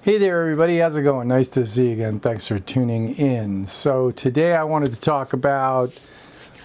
Hey there everybody, how's it going? Nice to see you again. Thanks for tuning in. So today I wanted to talk about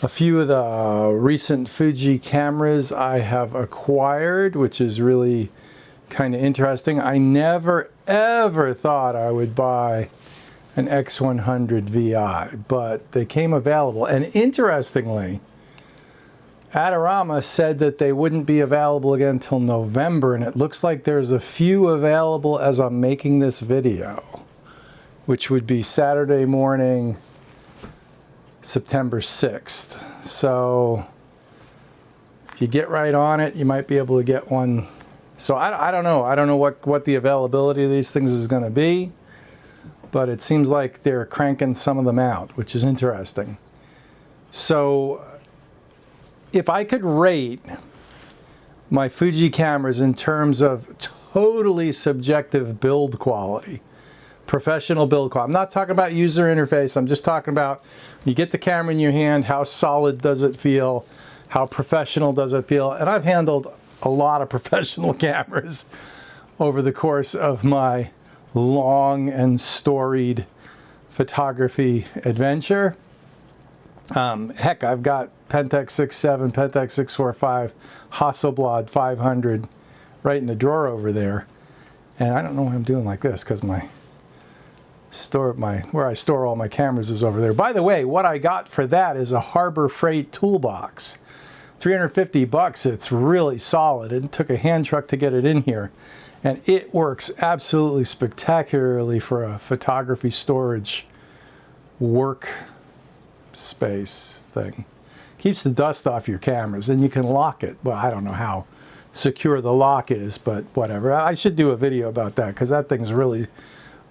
a few of the recent Fuji cameras I have acquired, which is really kind of interesting. I never ever thought I would buy an X100VI, but they came available, and interestingly, Adorama said that they wouldn't be available again until November, and it looks like there's a few available as I'm making this video, which would be Saturday morning, September 6th. So if you get right on it, you might be able to get one. So I don't know. I don't know what the availability of these things is going to be, but it seems like they're cranking some of them out, which is interesting. So if I could rate my Fuji cameras in terms of totally subjective build quality, professional build quality, I'm not talking about user interface, I'm just talking about you get the camera in your hand, how solid does it feel, how professional does it feel, and I've handled a lot of professional cameras over the course of my long and storied photography adventure. Heck, I've got Pentax 6.7, Pentax 6.45, Hasselblad 500 right in the drawer over there. And I don't know why I'm doing like this, because where I store all my cameras is over there. By the way, what I got for that is a Harbor Freight toolbox. 350 bucks, it's really solid. It took a hand truck to get it in here. And it works absolutely spectacularly for a photography storage work space thing. Keeps the dust off your cameras, and you can lock it. Well, I don't know how secure the lock is, but whatever. I should do a video about that, because that thing's really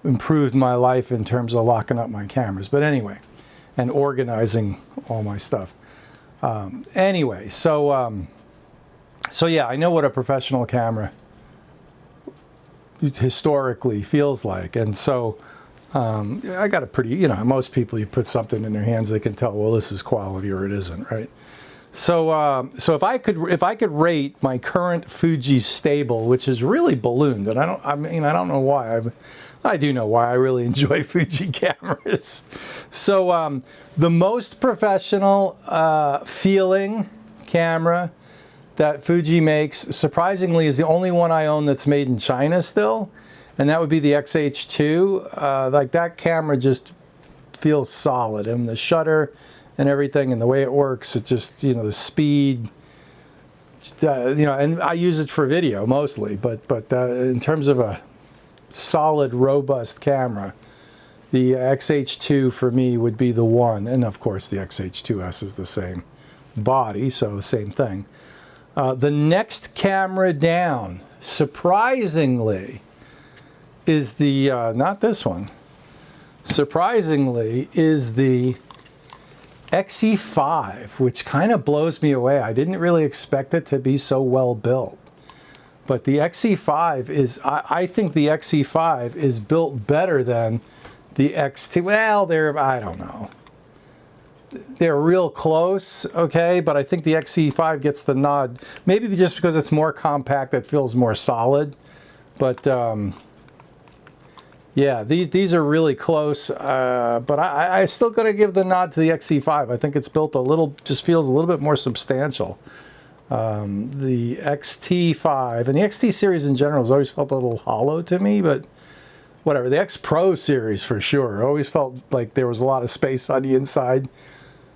improved my life in terms of locking up my cameras. But anyway, and organizing all my stuff. Anyway, so yeah, I know what a professional camera historically feels like, and so I got a pretty, most people, you put something in their hands, they can tell, well, this is quality or it isn't, right? So so if I could rate my current Fuji stable, which is really ballooned, and I don't know why. I do know why. I really enjoy Fuji cameras. So the most professional feeling camera that Fuji makes, surprisingly, is the only one I own that's made in China still. And that would be the XH2. Like, that camera just feels solid, and the shutter and everything, and the way it works, it just, the speed, and I use it for video mostly, but in terms of a solid, robust camera, the XH2 for me would be the one, and of course the XH2S is the same body, so same thing. The next camera down, surprisingly, is the, not this one, surprisingly, is the X-E5, which kind of blows me away. I didn't really expect it to be so well built. But the X-E5 is, I think the X-E5 is built better than the X-T. Well, I don't know. They're real close, okay, but I think the X-E5 gets the nod. Maybe just because it's more compact, it feels more solid. But yeah, these are really close, but I still got to give the nod to the X-E5. I think it's built just feels a little bit more substantial. The X-T5 and the X-T series in general has always felt a little hollow to me, but whatever. The X-Pro series for sure always felt like there was a lot of space on the inside.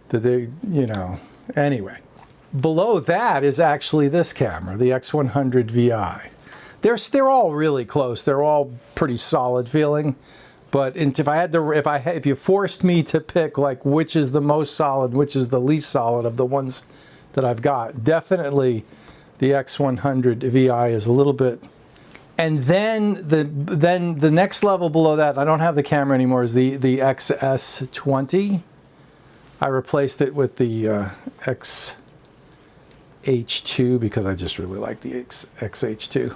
That they, anyway. Below that is actually this camera, the X100VI. They're all really close. They're all pretty solid feeling, but if you forced me to pick like which is the most solid, which is the least solid of the ones that I've got, definitely the X100VI is a little bit. And then the next level below that, I don't have the camera anymore, is the XS20. I replaced it with the XH2 because I just really like the XH2.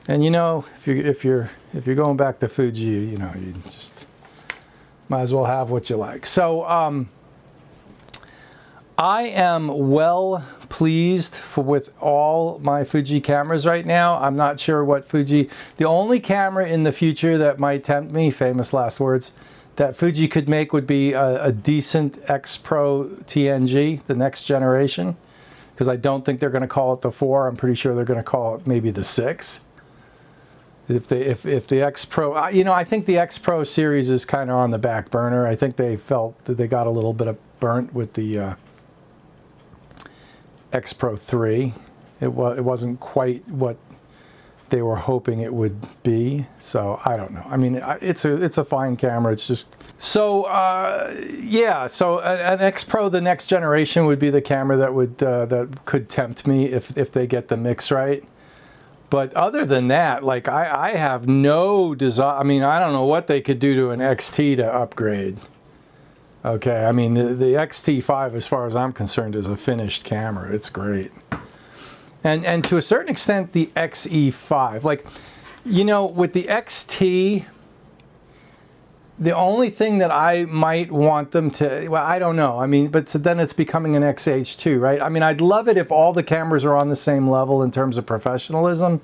And if you're going back to Fuji, you just might as well have what you like. So I am well pleased with all my Fuji cameras right now. I'm not sure what Fuji, the only camera in the future that might tempt me, famous last words, that Fuji could make would be a decent X Pro TNG, the next generation, because I don't think they're going to call it the 4. I'm pretty sure they're going to call it maybe the 6. If the X Pro, you know, I think the X Pro series is kind of on the back burner. I think they felt that they got a little bit of burnt with the X Pro 3. It wasn't quite what they were hoping it would be, so I don't know. I mean, it's a fine camera. It's just so yeah. So an X Pro, the next generation, would be the camera that would that could tempt me if they get the mix right. But other than that, like I have no desire. I mean, I don't know what they could do to an XT to upgrade. Okay, I mean the X-T5, as far as I'm concerned, is a finished camera. It's great. And to a certain extent, the X-E5. Like, you know, with the XT, the only thing that I might want them to, well, I don't know. I mean, but then it's becoming an XH2, right? I mean, I'd love it if all the cameras are on the same level in terms of professionalism,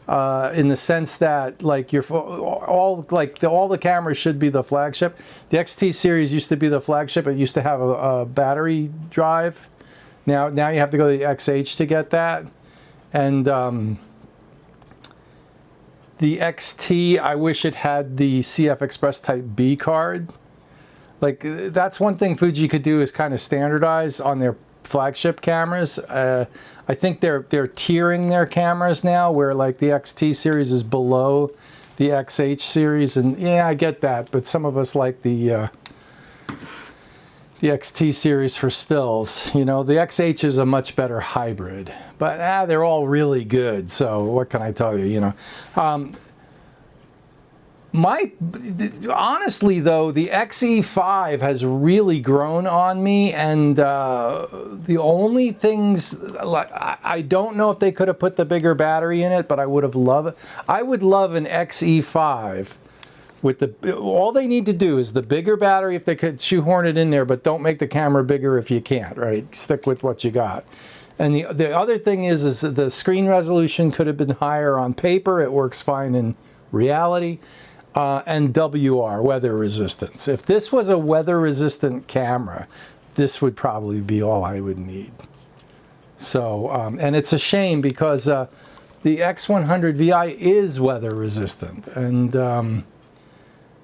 in the sense that, like, all the cameras should be the flagship. The XT series used to be the flagship. It used to have a battery drive. Now you have to go to the XH to get that. And the XT, I wish it had the CF Express Type B card. Like, that's one thing Fuji could do, is kind of standardize on their flagship cameras. I think they're tiering their cameras now, where like the XT series is below the XH series, and yeah, I get that, but some of us like the XT series for stills. You know, the XH is a much better hybrid, but they're all really good, so what can I tell you, you know. Honestly though, the X-E5 has really grown on me, and the only things, like, I don't know if they could have put the bigger battery in it, but I would have loved it. I would love an X-E5 with the, all they need to do is the bigger battery if they could shoehorn it in there, but don't make the camera bigger if you can't, right? Stick with what you got. And the other thing is the screen resolution could have been higher on paper. It works fine in reality. And WR, weather resistance. If this was a weather resistant camera, this would probably be all I would need. So, and it's a shame because the X100VI is weather resistant, and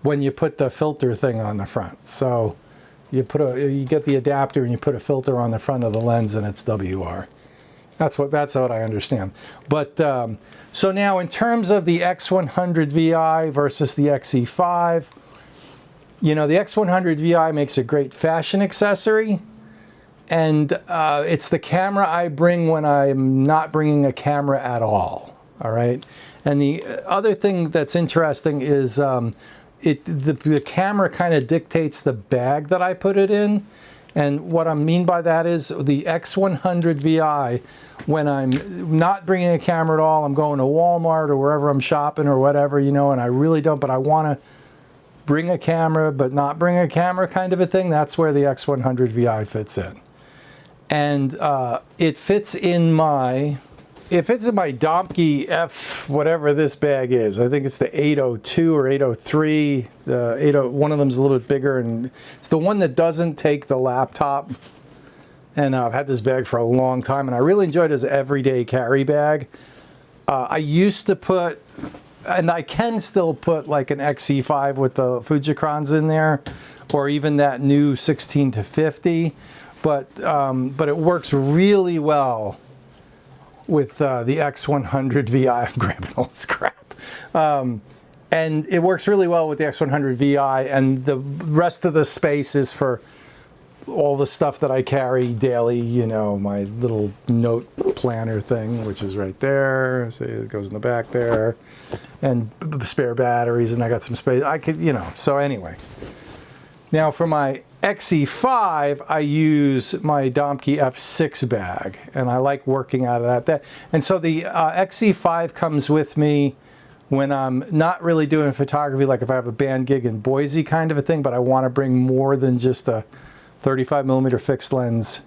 when you put the filter thing on the front. So you get the adapter and you put a filter on the front of the lens, and it's WR. That's what I understand. But so now, in terms of the X100VI versus the X-E5, you know, the X100VI makes a great fashion accessory, and it's the camera I bring when I'm not bringing a camera at all. All right. And the other thing that's interesting is the camera kind of dictates the bag that I put it in. And what I mean by that is the X100VI, when I'm not bringing a camera at all, I'm going to Walmart or wherever I'm shopping or whatever, you know, and I really don't, but I want to bring a camera but not bring a camera kind of a thing, that's where the X100VI fits in. And it fits in my... If it's in my Domke F, whatever this bag is, I think it's the 802 or 803. The 80, one of them's a little bit bigger, and it's the one that doesn't take the laptop. And I've had this bag for a long time, and I really enjoyed it as an everyday carry bag. I used to put, and I can still put, like an X-E5 with the Fujicrons in there, or even that new 16 to 50. But it works really well with the X100VI. I'm grabbing all this crap. And it works really well with the X100VI, and the rest of the space is for all the stuff that I carry daily, you know, my little note planner thing, which is right there. See, it goes in the back there. And spare batteries, and I got some space. I could, you know, so anyway. Now for my X-E5, I use my Domke F6 bag, and I like working out of that. And so the X-E5 comes with me when I'm not really doing photography, like if I have a band gig in Boise kind of a thing, but I want to bring more than just a 35mm fixed lens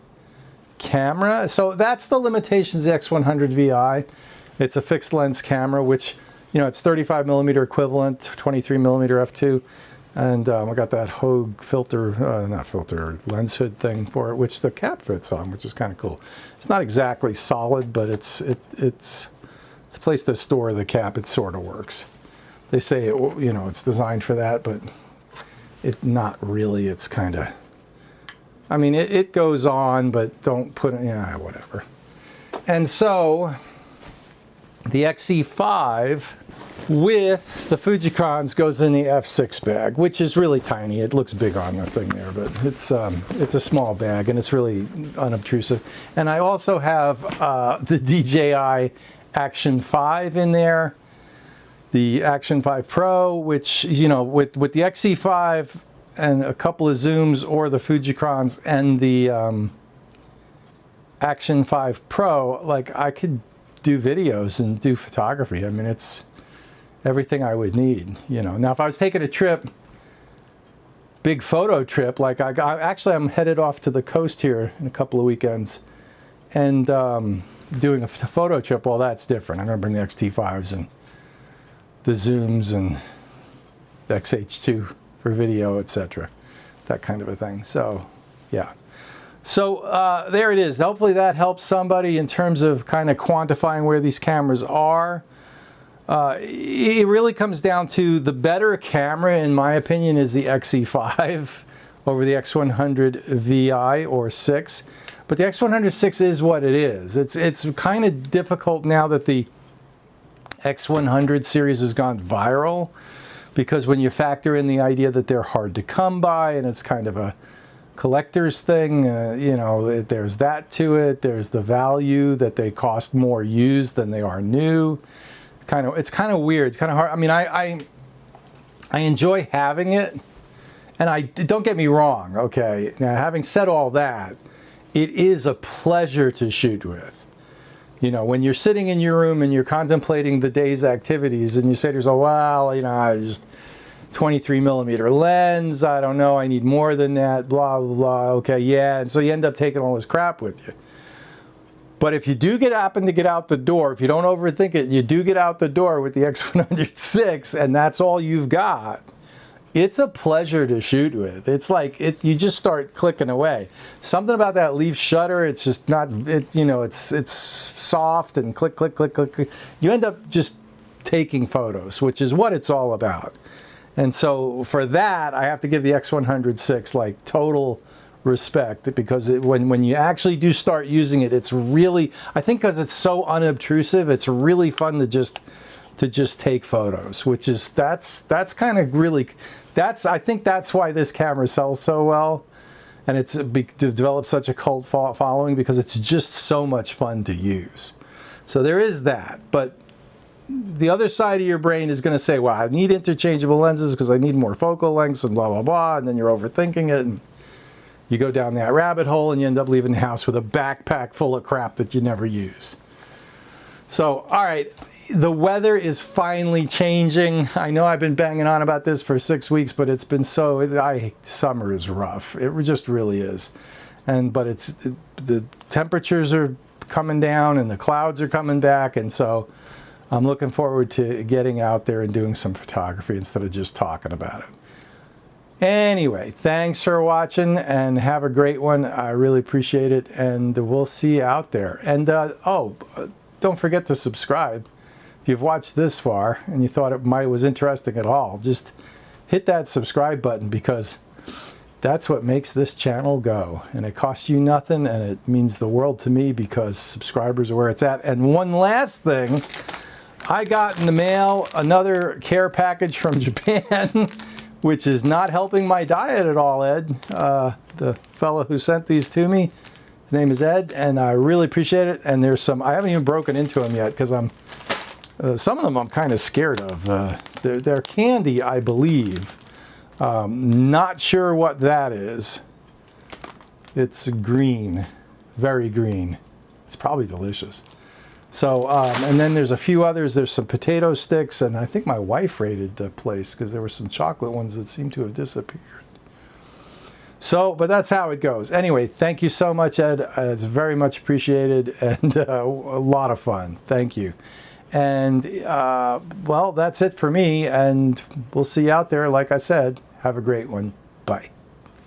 camera. So that's the limitations of the X100VI. It's a fixed lens camera, which, you know, it's 35mm equivalent, 23mm f2. And I got that Hogue filter, not filter, lens hood thing for it, which the cap fits on, which is kind of cool. It's not exactly solid, but it's a place to store the cap. It sort of works. They say, you know, it's designed for that, but it's not really. It's kind of, I mean, it goes on, but don't put it, yeah, whatever. And so the X-E5 with the Fujicons goes in the F6 bag, which is really tiny. It looks big on the thing there, but it's a small bag and it's really unobtrusive. And I also have the DJI Action 5 in there, the Action 5 Pro, which, you know, with the X-E5 and a couple of zooms, or the Fujicons and the Action 5 Pro, like, I could do videos and do photography. I mean, it's everything I would need, you know. Now, if I was taking a trip, big photo trip, like I'm headed off to the coast here in a couple of weekends, and doing a photo trip, well, that's different. I'm going to bring the X-T5s and the zooms and the X-H2 for video, etc., that kind of a thing. So, yeah. So there it is. Hopefully that helps somebody in terms of kind of quantifying where these cameras are. It really comes down to the better camera, in my opinion, is the X-E5 over the X100VI or 6. But the X100VI is what it is. It's kind of difficult now that the X100 series has gone viral, because when you factor in the idea that they're hard to come by and it's kind of a collector's thing, you know, there's that to it. There's the value that they cost more used than they are new. It's kind of weird. It's kind of hard. I mean, I enjoy having it, and don't get me wrong. Okay, now having said all that, it is a pleasure to shoot with. You know, when you're sitting in your room and you're contemplating the day's activities, and you say to yourself, well, you know, I just 23mm lens, I don't know, I need more than that, blah, blah, blah, okay, yeah, and so you end up taking all this crap with you. But if you do happen to get out the door, if you don't overthink it, you do get out the door with the X100VI, and that's all you've got, it's a pleasure to shoot with. It's like, you just start clicking away. Something about that leaf shutter, it's just not, you know, it's soft and click, click, click, click, click. You end up just taking photos, which is what it's all about. And so for that, I have to give the X100VI like total respect, because when you actually do start using it, it's really, I think because it's so unobtrusive, it's really fun to just take photos, which is, that's kind of really, I think that's why this camera sells so well, and it's developed such a cult following, because it's just so much fun to use. So there is that. But the other side of your brain is going to say, well, I need interchangeable lenses because I need more focal lengths and blah, blah, blah, and then you're overthinking it, and you go down that rabbit hole and you end up leaving the house with a backpack full of crap that you never use. So, all right, the weather is finally changing. I know I've been banging on about this for 6 weeks, but it's been summer is rough. It just really is. But the temperatures are coming down and the clouds are coming back, and so I'm looking forward to getting out there and doing some photography instead of just talking about it. Anyway, thanks for watching and have a great one. I really appreciate it, and we'll see you out there. And don't forget to subscribe. If you've watched this far and you thought it was interesting at all, just hit that subscribe button, because that's what makes this channel go. And it costs you nothing, and it means the world to me, because subscribers are where it's at. And one last thing, I got in the mail another care package from Japan, which is not helping my diet at all, Ed. The fellow who sent these to me, his name is Ed, and I really appreciate it. And there's some, I haven't even broken into them yet, because some of them I'm kind of scared of. They're candy, I believe. Not sure what that is. It's green, very green. It's probably delicious. So, and then there's a few others. There's some potato sticks, and I think my wife raided the place because there were some chocolate ones that seem to have disappeared. So, but that's how it goes. Anyway, thank you so much, Ed. It's very much appreciated and a lot of fun. Thank you. And, well, that's it for me. And we'll see you out there. Like I said, have a great one. Bye.